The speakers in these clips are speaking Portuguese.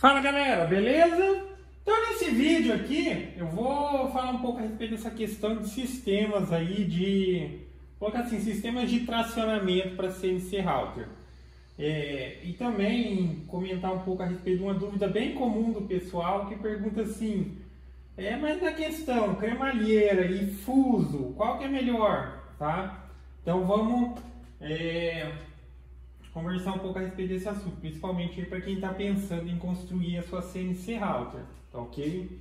Fala galera, beleza? Então nesse vídeo aqui eu vou falar um pouco a respeito dessa questão de sistemas aí colocar assim, sistemas de tracionamento para CNC router. E também comentar um pouco a respeito de uma dúvida bem comum do pessoal que pergunta assim, mas na questão cremalheira e fuso, qual que é melhor, tá? Então vamos conversar um pouco a respeito desse assunto, principalmente para quem está pensando em construir a sua CNC router, tá ok?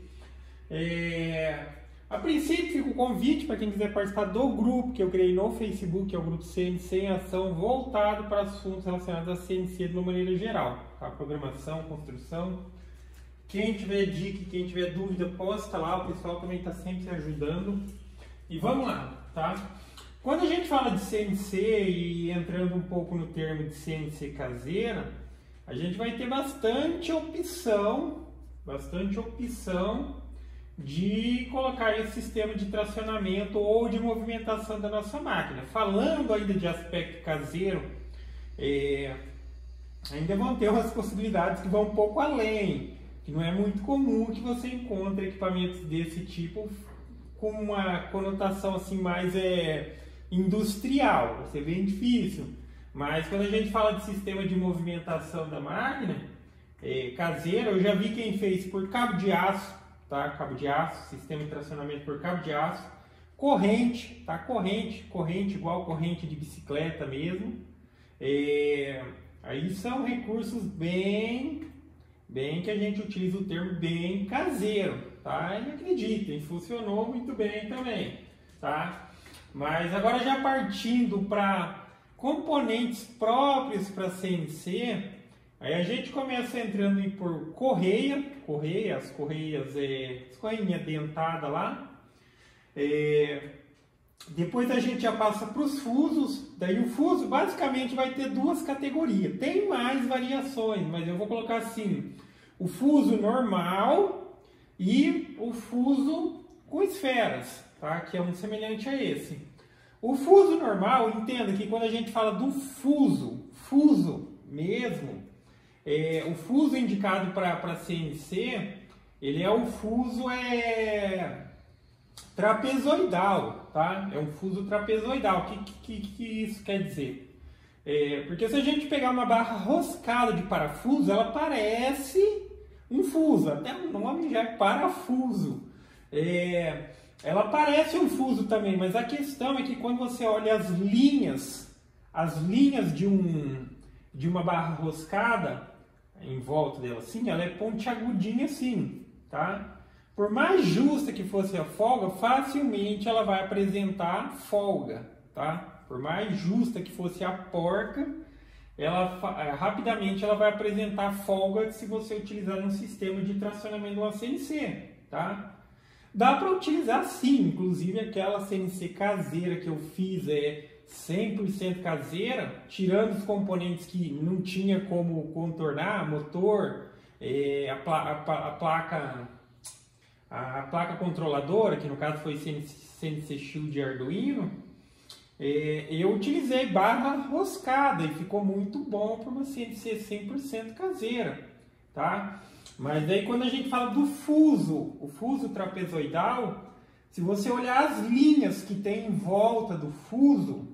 A princípio fica o convite para quem quiser participar do grupo que eu criei no Facebook, que é o grupo CNC em Ação, voltado para assuntos relacionados a CNC de uma maneira geral, tá? Programação, construção. Quem tiver dica, quem tiver dúvida, posta lá, o pessoal também está sempre se ajudando. E vamos lá, tá? Quando a gente fala de CNC e entrando um pouco no termo de CNC caseira, a gente vai ter bastante opção de colocar esse sistema de tracionamento ou de movimentação da nossa máquina. Falando ainda de aspecto caseiro, ainda vão ter umas possibilidades que vão um pouco além, que não é muito comum que você encontre equipamentos desse tipo com uma conotação assim mais industrial, vai ser bem difícil. Mas quando a gente fala de sistema de movimentação da máquina caseira, eu já vi quem fez por cabo de aço, tá? Cabo de aço, sistema de tracionamento por cabo de aço, corrente, tá? Corrente igual corrente de bicicleta mesmo. Aí são recursos bem que a gente utiliza o termo bem caseiro, tá? E acreditem, funcionou muito bem também, tá? Mas agora já partindo para componentes próprios para CNC, aí a gente começa entrando por as correinha dentada lá. Depois a gente já passa para os fusos. Daí o fuso basicamente vai ter duas categorias. Tem mais variações, mas eu vou colocar assim: o fuso normal e o fuso com esferas, tá? Que é um semelhante a esse. O fuso normal, entenda que quando a gente fala do fuso mesmo, o fuso indicado para CNC, ele é o fuso trapezoidal, tá? É um fuso trapezoidal. O que isso quer dizer? Porque se a gente pegar uma barra roscada de parafuso, ela parece um fuso, até o nome já é parafuso. Ela parece um fuso também, mas a questão é que quando você olha as linhas de uma barra roscada em volta dela assim, ela é pontiagudinha assim, tá? Por mais justa que fosse a folga, facilmente ela vai apresentar folga, tá? Por mais justa que fosse a porca, rapidamente ela vai apresentar folga se você utilizar um sistema de tracionamento do CNC, tá? Dá para utilizar sim, inclusive aquela CNC caseira que eu fiz 100% caseira, tirando os componentes que não tinha como contornar, motor, a placa controladora, que no caso foi CNC Shield de Arduino, eu utilizei barra roscada e ficou muito bom para uma CNC 100% caseira, tá? Mas daí quando a gente fala do fuso, o fuso trapezoidal, se você olhar as linhas que tem em volta do fuso,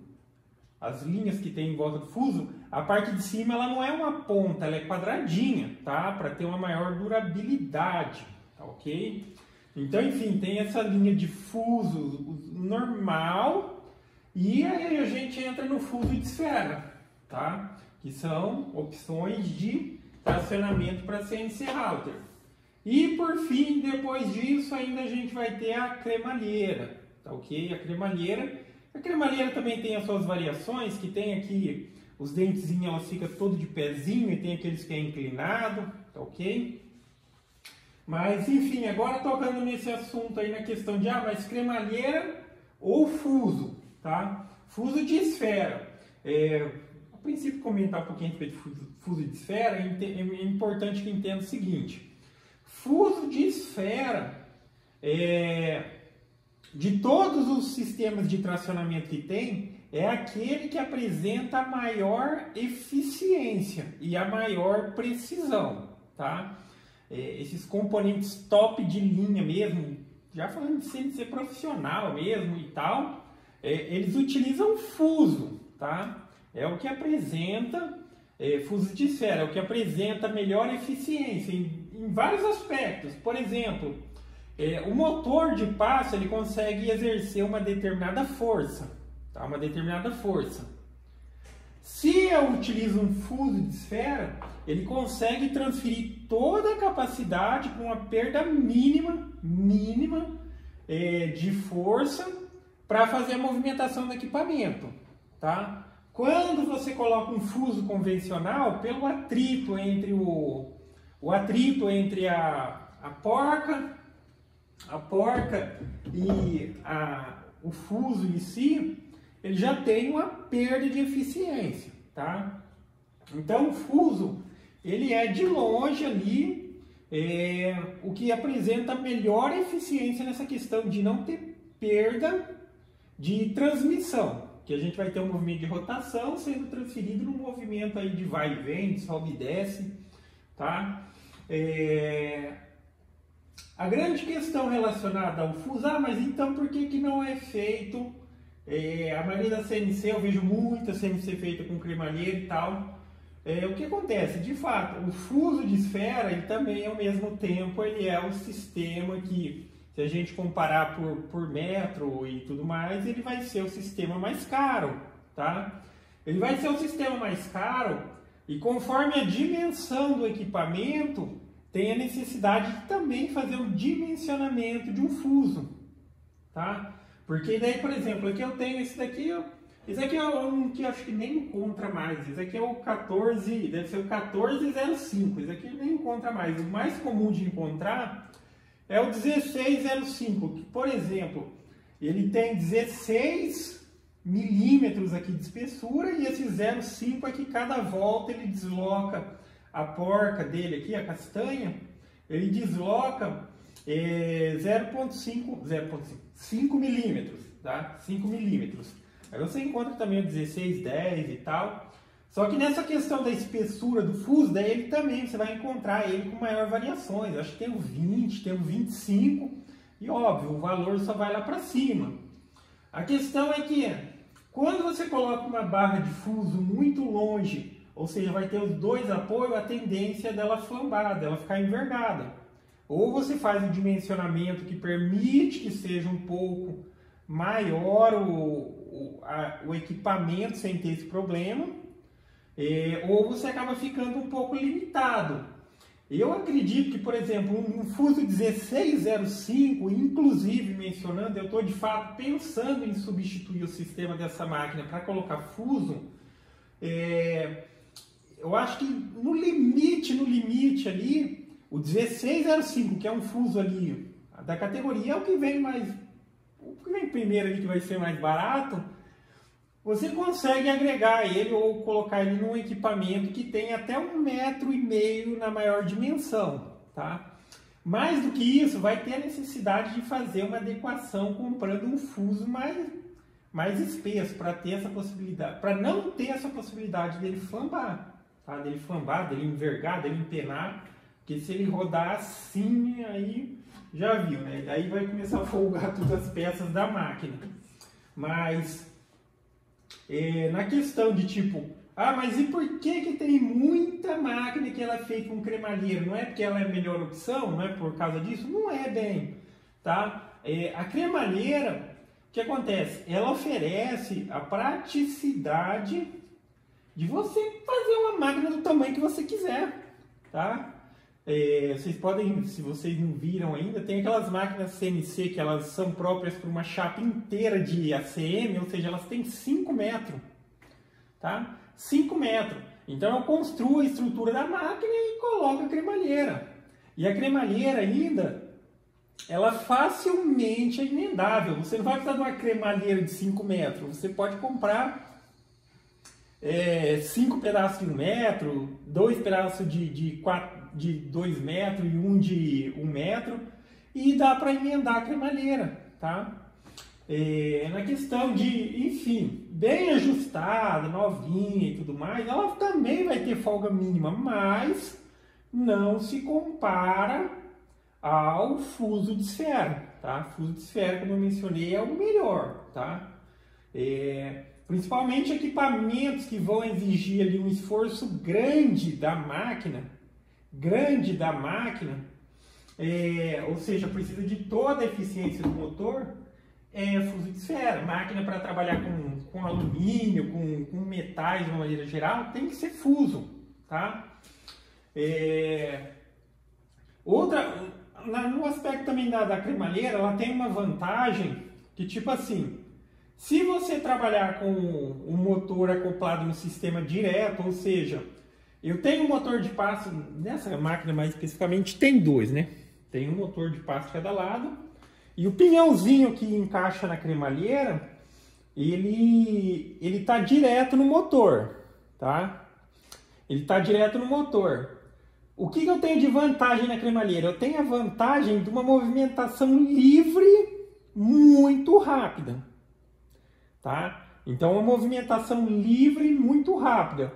a parte de cima ela não é uma ponta, ela é quadradinha, tá? Para ter uma maior durabilidade, tá ok? Então, enfim, tem essa linha de fuso normal e aí a gente entra no fuso de esfera, tá? Que são opções de tracionamento para CNC router. E por fim, depois disso, ainda a gente vai ter a cremalheira, tá ok? A cremalheira também tem as suas variações, que tem aqui os dentezinhos, ela fica todo de pezinho e tem aqueles que é inclinado, tá ok? Mas enfim, agora tocando nesse assunto aí na questão de mas cremalheira ou fuso, tá? Fuso de esfera. A princípio, comentar um pouquinho a respeito de fuso de esfera, é importante que entenda o seguinte: fuso de esfera, de todos os sistemas de tracionamento que tem, é aquele que apresenta a maior eficiência e a maior precisão, tá? esses componentes top de linha mesmo, já falando de CNC profissional mesmo e tal, eles utilizam fuso, tá? É o que apresenta, fuso de esfera, é o que apresenta melhor eficiência em vários aspectos. Por exemplo, o motor de passo ele consegue exercer uma determinada força, tá? Uma determinada força. Se eu utilizo um fuso de esfera, ele consegue transferir toda a capacidade com uma perda mínima de força para fazer a movimentação do equipamento, tá? Quando você coloca um fuso convencional, pelo atrito entre a porca e o fuso em si, ele já tem uma perda de eficiência, tá? Então o fuso, ele é de longe ali o que apresenta melhor eficiência nessa questão de não ter perda de transmissão, que a gente vai ter um movimento de rotação sendo transferido num movimento aí de vai e vem, de sobe e desce, tá? A grande questão relacionada ao fuso, mas então por que não é feito a maioria da CNC? Eu vejo muita CNC feita com cremalheira e tal. O que acontece? De fato, o fuso de esfera, ele também ao mesmo tempo, ele é o sistema que, se a gente comparar por metro e tudo mais, ele vai ser o sistema mais caro, tá? Ele vai ser o sistema mais caro e conforme a dimensão do equipamento, tem a necessidade de também fazer um dimensionamento de um fuso, tá? Porque daí, por exemplo, aqui eu tenho esse daqui, esse aqui é um que eu acho que nem encontra mais. Esse aqui é o 14, deve ser o 1405. Esse aqui nem encontra mais. O mais comum de encontrar é o 1605, que, por exemplo, ele tem 16 milímetros aqui de espessura e esse 0,5 aqui, cada volta ele desloca a porca dele aqui, a castanha, ele desloca 5 milímetros, tá? 5 milímetros. Aí você encontra também o 16, 10 e tal. Só que nessa questão da espessura do fuso, daí ele também, você vai encontrar ele com maior variações. Acho que tem o 20, tem o 25 e óbvio, o valor só vai lá para cima. A questão é que quando você coloca uma barra de fuso muito longe, ou seja, vai ter os dois apoios, a tendência dela flambar, dela ficar envergada. Ou você faz um dimensionamento que permite que seja um pouco maior o equipamento sem ter esse problema, ou você acaba ficando um pouco limitado. Eu acredito que, por exemplo, um fuso 1605, inclusive mencionando, eu estou de fato pensando em substituir o sistema dessa máquina para colocar fuso. Eu acho que no limite ali, o 1605, que é um fuso ali da categoria, é o que vem primeiro ali, que vai ser mais barato. Você consegue agregar ele ou colocar ele num equipamento que tem até 1,5 metro na maior dimensão, tá? Mais do que isso, vai ter a necessidade de fazer uma adequação comprando um fuso mais espesso para ter essa possibilidade, para não ter essa possibilidade dele flambar, tá? Dele flambar, dele envergar, dele empenar, porque se ele rodar assim, aí já viu, né? Aí vai começar a folgar todas as peças da máquina. Mas na questão de tipo, mas e por que tem muita máquina que ela é feita com cremalheiro? Não é porque ela é a melhor opção? Não é por causa disso? Não é bem, tá? A cremalheira, o que acontece? Ela oferece a praticidade de você fazer uma máquina do tamanho que você quiser, tá? Vocês podem, se vocês não viram ainda, tem aquelas máquinas CNC que elas são próprias para uma chapa inteira de ACM, ou seja, elas têm 5 metros, tá? 5 metros. Então eu construo a estrutura da máquina e coloco a cremalheira. E a cremalheira ainda, ela facilmente é emendável. Você não vai precisar de uma cremalheira de 5 metros, você pode comprar 5 pedaços de 1 metro, 2 pedaços de 2 metros e um de 1 metro, e dá para emendar a cremalheira, tá? Na questão de, enfim, bem ajustada, novinha e tudo mais, ela também vai ter folga mínima, mas não se compara ao fuso de esfera, tá? Fuso de esfera, como eu mencionei, é o melhor, tá? Principalmente equipamentos que vão exigir ali um esforço grande da máquina, ou seja, precisa de toda a eficiência do motor, fuso de esfera. Máquina para trabalhar com alumínio, com metais de uma maneira geral, tem que ser fuso, tá? No aspecto também da cremalheira, ela tem uma vantagem que, tipo assim, se você trabalhar com o motor acoplado no sistema direto, ou seja, eu tenho um motor de passo, nessa máquina mais especificamente tem dois, né? Tem um motor de passo de cada lado, e o pinhãozinho que encaixa na cremalheira, ele está direto no motor, tá? Ele está direto no motor. O que eu tenho de vantagem na cremalheira? Eu tenho a vantagem de uma movimentação livre muito rápida, tá? Então, uma movimentação livre muito rápida.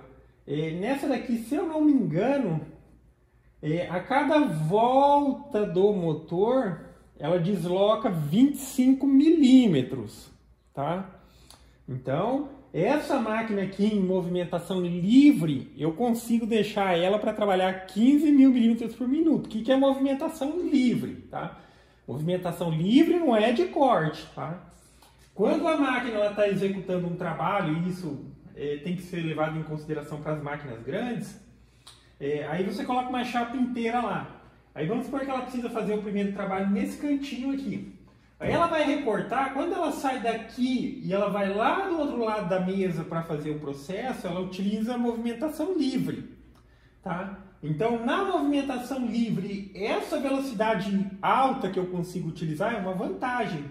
Nessa daqui, se eu não me engano, a cada volta do motor, ela desloca 25 milímetros, tá? Então, essa máquina aqui em movimentação livre, eu consigo deixar ela para trabalhar 15 mil milímetros por minuto. O que é movimentação livre, tá? Movimentação livre não é de corte, tá? Quando a máquina está executando um trabalho, e isso tem que ser levado em consideração para as máquinas grandes, aí você coloca uma chapa inteira lá. Aí vamos supor que ela precisa fazer o primeiro trabalho nesse cantinho aqui. Aí ela vai recortar, quando ela sai daqui e ela vai lá do outro lado da mesa para fazer o processo, ela utiliza a movimentação livre, tá? Então, na movimentação livre, essa velocidade alta que eu consigo utilizar é uma vantagem,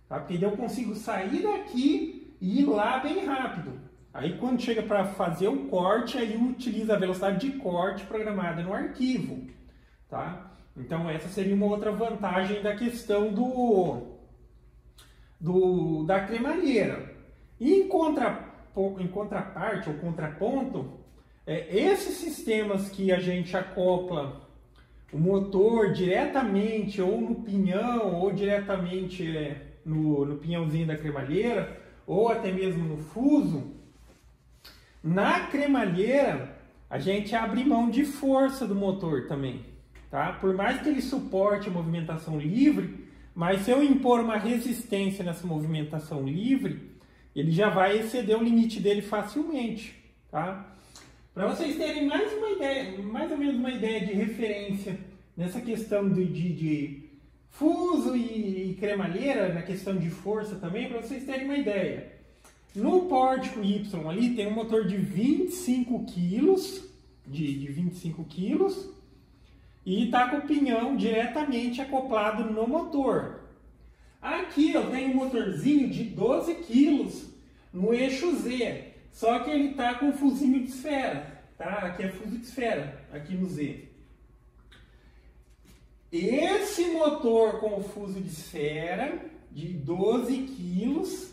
tá? Porque eu consigo sair daqui e ir lá bem rápido. Aí, quando chega para fazer o corte, aí utiliza a velocidade de corte programada no arquivo, tá? Então, essa seria uma outra vantagem da questão da cremalheira. E em contraparte, ou contraponto, esses sistemas que a gente acopla o motor diretamente ou no pinhão, ou diretamente no pinhãozinho da cremalheira, ou até mesmo no fuso, na cremalheira a gente abre mão de força do motor também. Tá? Por mais que ele suporte a movimentação livre, mas se eu impor uma resistência nessa movimentação livre, ele já vai exceder o limite dele facilmente. Tá? Para vocês terem mais ou menos uma ideia de referência nessa questão de fuso e cremalheira, na questão de força também, para vocês terem uma ideia. No pórtico Y ali tem um motor de 25 kg, de 25 kg, e está com o pinhão diretamente acoplado no motor. Aqui eu tenho um motorzinho de 12 kg no eixo Z, só que ele está com fusinho de esfera, tá? Aqui é fuso de esfera, aqui no Z. Esse motor com o fuso de esfera de 12 kg,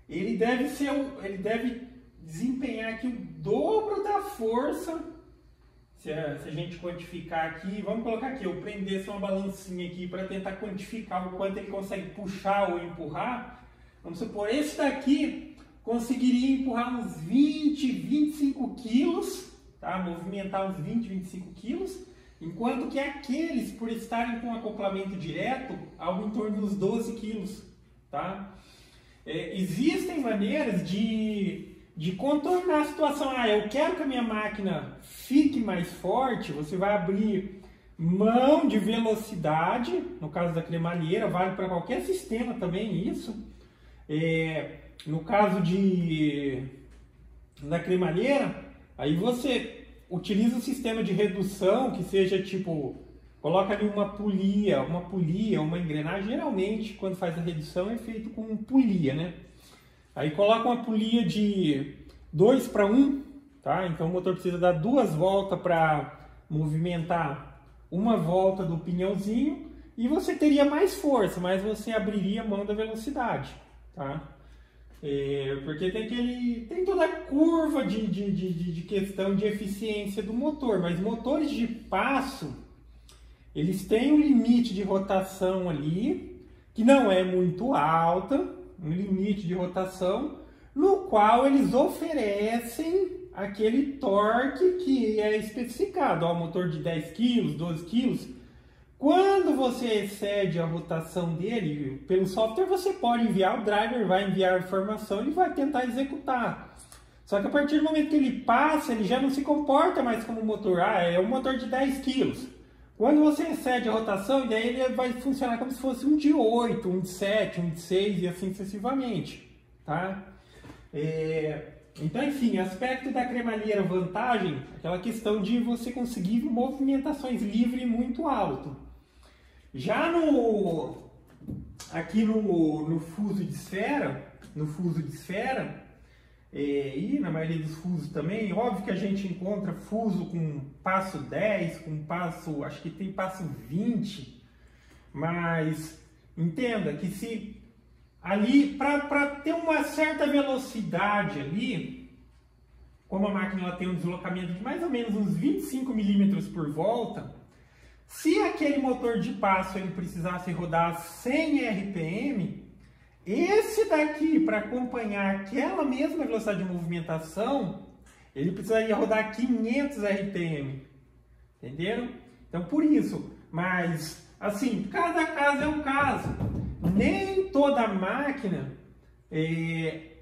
ele deve desempenhar aqui o dobro da força. Se a gente quantificar aqui, vamos colocar aqui, eu prendesse uma balancinha aqui para tentar quantificar o quanto ele consegue puxar ou empurrar. Vamos supor, esse daqui conseguiria empurrar uns 20, 25 quilos, tá? Movimentar uns 20, 25 quilos, enquanto que aqueles, por estarem com acoplamento direto, algo em torno dos 12 quilos, tá? Existem maneiras de contornar a situação. Eu quero que a minha máquina fique mais forte. Você vai abrir mão de velocidade, no caso da cremalheira, vale para qualquer sistema também isso. No caso da cremalheira, aí você utiliza um sistema de redução que seja tipo, coloca ali uma polia, uma engrenagem. Geralmente, quando faz a redução, é feito com polia, né? Aí coloca uma polia de 2 para 1, tá? Então o motor precisa dar 2 voltas para movimentar uma volta do pinhãozinho e você teria mais força, mas você abriria mão da velocidade, tá? Porque tem toda a curva de questão de eficiência do motor, mas motores de passo, eles têm um limite de rotação ali, que não é muito alta, um limite de rotação, no qual eles oferecem aquele torque que é especificado, ó, motor de 10 kg, 12 kg. Quando você excede a rotação dele, pelo software você pode enviar, o driver vai enviar a informação, ele vai tentar executar. Só que a partir do momento que ele passa, ele já não se comporta mais como um motor. É um motor de 10 kg. Quando você excede a rotação, daí ele vai funcionar como se fosse um de 8, um de 7, um de 6 e assim sucessivamente. Tá? Então, enfim, aspecto da cremalheira, vantagem, aquela questão de você conseguir movimentações livres muito alto. Já aqui no fuso de esfera, e na maioria dos fusos também, óbvio que a gente encontra fuso com passo 10, com passo, acho que tem passo 20, mas entenda que se ali, para ter uma certa velocidade ali, como a máquina ela tem um deslocamento de mais ou menos uns 25 milímetros por volta, se aquele motor de passo ele precisasse rodar 100 RPM, esse daqui, para acompanhar aquela mesma velocidade de movimentação, ele precisaria rodar 500 RPM. Entenderam? Então, por isso. Mas, assim, cada caso é um caso. Nem toda máquina,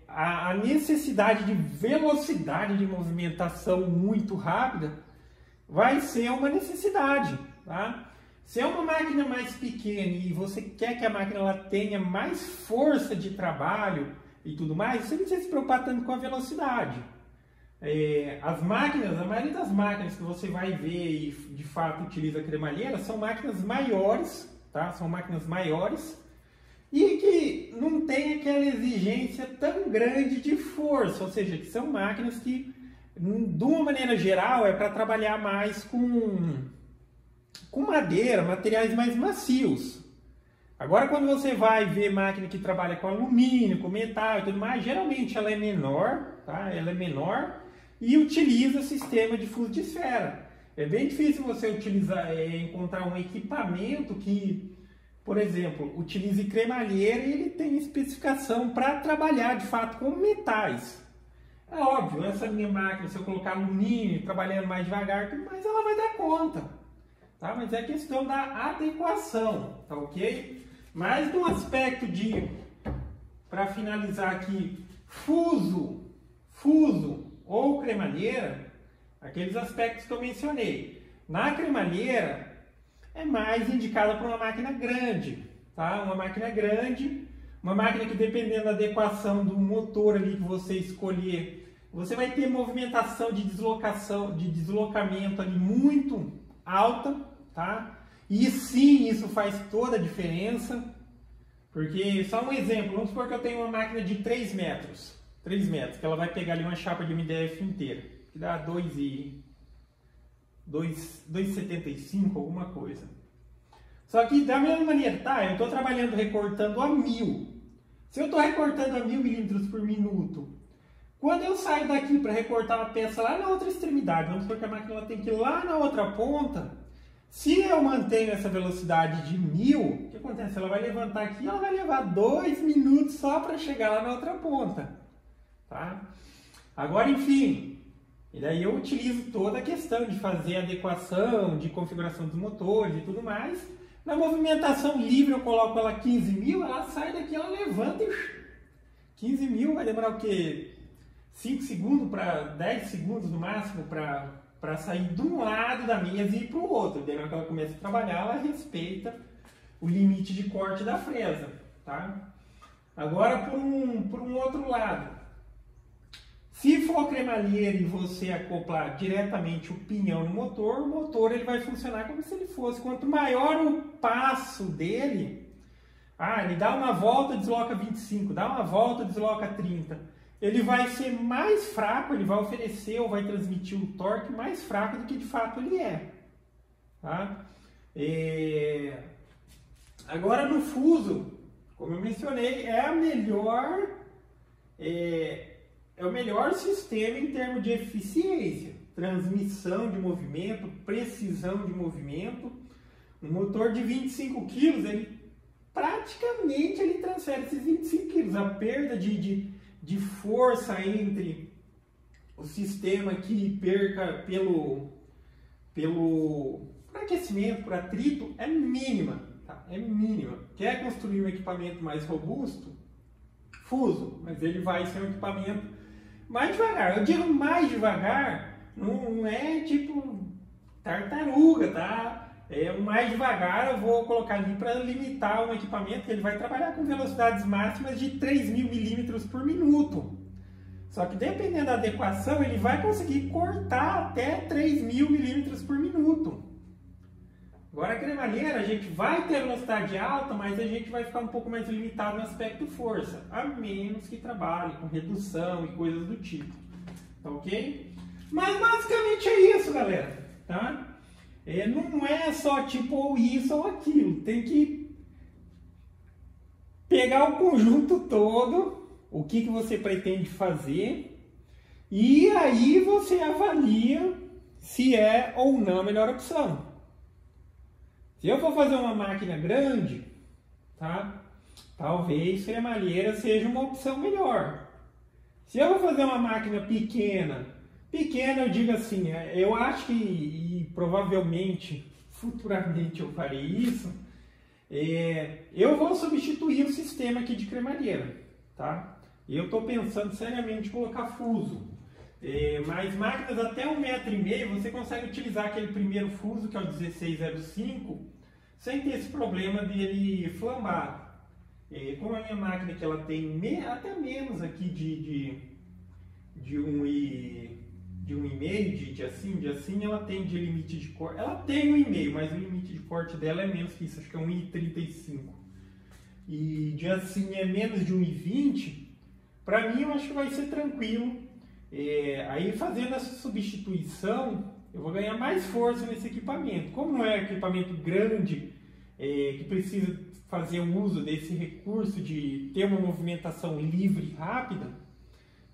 a necessidade de velocidade de movimentação muito rápida vai ser uma necessidade. Tá? Se é uma máquina mais pequena e você quer que a máquina ela tenha mais força de trabalho e tudo mais, você não precisa se preocupar tanto com a velocidade. A maioria das máquinas que você vai ver e de fato utiliza cremalheira são máquinas maiores, tá? São máquinas maiores e que não tem aquela exigência tão grande de força, ou seja, que são máquinas que, de uma maneira geral, é para trabalhar mais com madeira, materiais mais macios. Agora, quando você vai ver máquina que trabalha com alumínio, com metal e tudo mais, geralmente ela é menor, tá? Ela é menor e utiliza sistema de fuso de esfera. É bem difícil você encontrar um equipamento que, por exemplo, utilize cremalheira e ele tem especificação para trabalhar de fato com metais. É óbvio, essa minha máquina, se eu colocar alumínio, trabalhando mais devagar, mas ela vai dar conta. Tá? Mas é questão da adequação, tá ok? Mas no aspecto para finalizar aqui, fuso ou cremalheira, aqueles aspectos que eu mencionei. Na cremalheira é mais indicada para uma máquina grande, tá? Uma máquina grande, uma máquina que dependendo da adequação do motor ali que você escolher, você vai ter movimentação de deslocamento ali muito alta, tá? E sim, isso faz toda a diferença, porque, só um exemplo, vamos supor que eu tenho uma máquina de 3 metros, que ela vai pegar ali uma chapa de MDF inteira, que dá 2,75, alguma coisa. Só que da mesma maneira, tá? Eu estou trabalhando recortando a 1000. Se eu estou recortando a 1000 milímetros por minuto, quando eu saio daqui para recortar uma peça lá na outra extremidade, vamos supor que a máquina ela tem que ir lá na outra ponta, se eu mantenho essa velocidade de 1000, o que acontece? Ela vai levantar aqui e ela vai levar 2 minutos só para chegar lá na outra ponta. Tá? Agora, enfim, e daí eu utilizo toda a questão de fazer adequação, de configuração dos motores e tudo mais. Na movimentação livre eu coloco ela 15.000, ela sai daqui, ela levanta e 15.000 vai demorar o quê? 5 segundos para 10 segundos no máximo para sair de um lado da mesa e ir para o outro. Daí quando ela começa a trabalhar, ela respeita o limite de corte da fresa. Tá? Agora, por um outro lado, se for cremalheira e você acoplar diretamente o pinhão no motor, o motor ele vai funcionar como se ele fosse. Quanto maior o passo dele, ele dá uma volta, desloca 25, dá uma volta, desloca 30. Ele vai ser mais fraco, ele vai oferecer ou vai transmitir um torque mais fraco do que de fato ele é. Tá? Agora no fuso, como eu mencionei, é a melhor é o melhor sistema em termos de eficiência, transmissão de movimento, precisão de movimento. Um motor de 25 kg, ele praticamente ele transfere esses 25 kg. A perda de força entre o sistema que perca pelo aquecimento, por atrito, é mínima. Tá? É mínima. Quer construir um equipamento mais robusto? Fuso, mas ele vai ser um equipamento mais devagar. Eu digo mais devagar, não é tipo tartaruga, tá? O mais devagar eu vou colocar ali para limitar um equipamento que ele vai trabalhar com velocidades máximas de 3.000 milímetros por minuto. Só que dependendo da adequação, ele vai conseguir cortar até 3.000 milímetros por minuto. Agora a cremalheira, a gente vai ter velocidade alta, mas a gente vai ficar um pouco mais limitado no aspecto força, a menos que trabalhe com redução e coisas do tipo. Tá ok? Mas basicamente é isso, galera. Tá? Não é só tipo ou isso ou aquilo. Tem que pegar o conjunto todo, o que você pretende fazer, e aí você avalia se é ou não a melhor opção. Se eu for fazer uma máquina grande, tá? Talvez cremalheira seja uma opção melhor. Se eu vou fazer uma máquina pequena eu digo assim, eu acho que, e provavelmente, futuramente eu farei isso, eu vou substituir o sistema aqui de cremalheira, tá? Eu estou pensando seriamente em colocar fuso. Mas máquinas até 1,5 m você consegue utilizar aquele primeiro fuso, que é o 1605, sem ter esse problema dele flambar. Como a minha máquina que ela tem até menos aqui de 1,5, de assim, ela tem de limite de corte. Ela tem 1,5, mas o limite de corte dela é menos que isso, acho que é 1,35. E de assim é menos de 1,20. Para mim eu acho que vai ser tranquilo. Aí fazendo essa substituição, eu vou ganhar mais força nesse equipamento. Como não é equipamento grande, que precisa fazer o uso desse recurso de ter uma movimentação livre e rápida,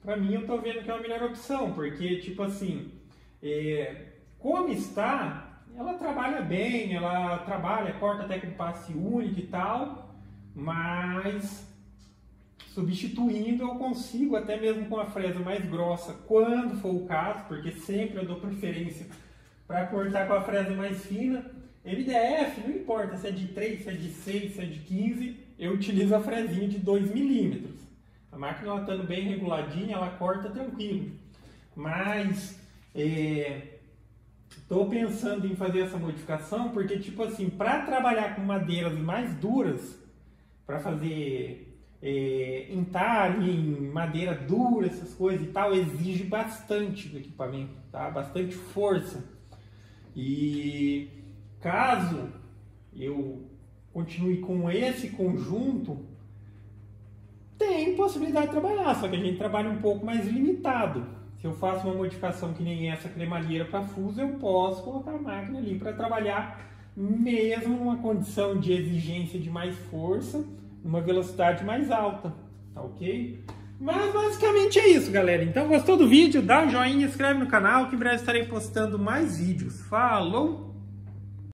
para mim eu estou vendo que é a melhor opção, porque tipo assim, como está, ela trabalha bem, corta até com passe único e tal, mas substituindo eu consigo, até mesmo com a fresa mais grossa, quando for o caso, porque sempre eu dou preferência para cortar com a fresa mais fina. MDF, não importa se é de 3, se é de 6, se é de 15, eu utilizo a fresinha de 2 milímetros. A máquina ela estando bem reguladinha, ela corta tranquilo. Mas estou pensando em fazer essa modificação, porque tipo assim, para trabalhar com madeiras mais duras, para fazer entalhe em madeira dura, essas coisas e tal, exige bastante do equipamento, tá? Bastante força. E caso eu continue com esse conjunto, tem possibilidade de trabalhar, só que a gente trabalha um pouco mais limitado. Se eu faço uma modificação que nem essa cremalheira para fuso, eu posso colocar a máquina ali para trabalhar mesmo numa condição de exigência de mais força, uma velocidade mais alta, tá ok? Mas basicamente é isso, galera. Então, gostou do vídeo? Dá um joinha, inscreve no canal que em breve estarei postando mais vídeos. Falou!